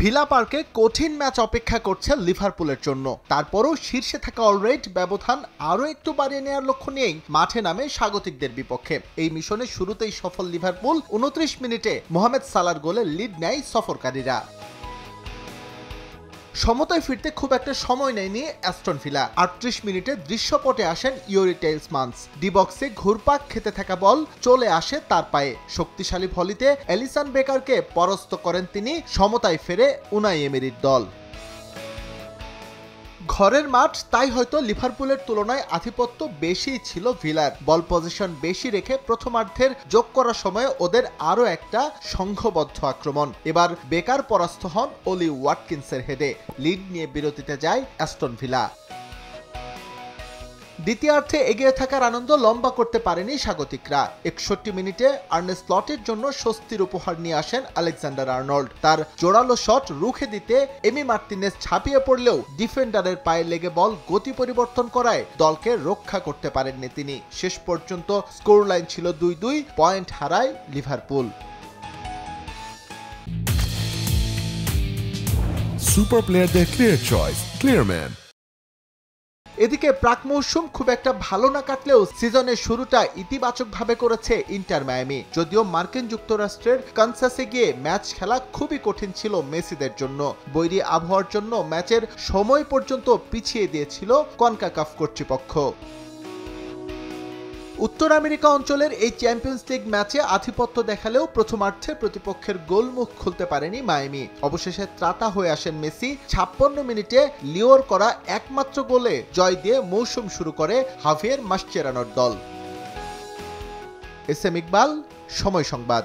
Villa পার্কে কঠিন match অপেক্ষা করছে লিভারপুলের জন্য। তারপরও শীর্ষে থাকা অলরেড ব্যবধান আরও একটু বাড়িয়ে নেওয়ার লক্ষ্য নিয়েই মাঠে নামে স্বাগতিকদের বিপক্ষে। এই মিশনে শুরুতেই সফল লিভারপুল 29 মিনিটে মোহামেদ সালার গোলে লিড নেয় সফরকারীরা। সমতায় ফিরতে খুব একটা সময় নেয়নি অ্যাস্টন ভিলা। 38 মিনিটে দৃশ্যপটে আসেন ইউরি টেলসমান্স। ডি বক্সে ঘুরপাক খেতে থাকা বল চলে আসে তার পায়ে। শক্তিশালী ভলিতে এলিসন বেকারকে পরাস্ত করেন তিনি। সমতায় ফেরে উনাই এমেরির দল। ঘরের মাঠ, তাই হয়তো লিভারপুলের তুলনায় আধিপত্য বেশি ছিল ভিলার। বল পজিশন বেশি রেখে প্রথমার্ধের যোগ করার সময় ওদের আরও একটা সংঘবদ্ধ আক্রমণ। এবার বেকার পরাস্ত হন ওলি ওয়াটকিন্সের হেডে। লিড নিয়ে বিরতিতে যায় অ্যাস্টন ভিলা। দ্বিতীয়ার্ধে এগিয়ে থাকার আনন্দ লম্বা করতে পারেনি স্বাগতিকরা। 61 মিনিটে আর্নে স্লটের জন্য স্বস্তির উপহার নিয়ে আসেন আলেকজান্ডার আর্নল্ড। তার জোরালো শট রুখে দিতে এমি মার্টিনেজ ঝাঁপিয়ে পড়লেও ডিফেন্ডারের পায়ে লেগে বল গতি পরিবর্তন করায় দলকে রক্ষা করতে পারেননি তিনি। শেষ পর্যন্ত স্কোর লাইন ছিল 2-2, পয়েন্ট হারায় লিভারপুল। সুপার প্লেয়ারদের ক্লিয়ার চয়েস, ক্লিয়ারম্যান। এদিকে প্রাক মৌসুম খুব একটা ভালো না কাটলেও সিজনের শুরুটা ইতিবাচকভাবে করেছে ইন্টার মায়ামি। যদিও মার্কিন যুক্তরাষ্ট্রের কানসাসে গিয়ে ম্যাচ খেলা খুবই কঠিন ছিল মেসিদের জন্য। বৈরী আবহাওয়ার জন্য ম্যাচের সময় পর্যন্ত পিছিয়ে দিয়েছিল কনকাকাফ কর্তৃপক্ষ। উত্তর আমেরিকা অঞ্চলের এই চ্যাম্পিয়ন্স লিগ ম্যাচে আধিপত্য দেখালেও প্রথমার্ধে প্রতিপক্ষের গোলমুখ খুলতে পারেনি মায়ামি। অবশেষে ত্রাতা হয়ে আসেন মেসি। 56 মিনিটে লিওর করা একমাত্র গোলে জয় দিয়ে মৌসুম শুরু করে হাভিয়ের মাসচেরানোর দল। এস এম ইকবাল, সময় সংবাদ।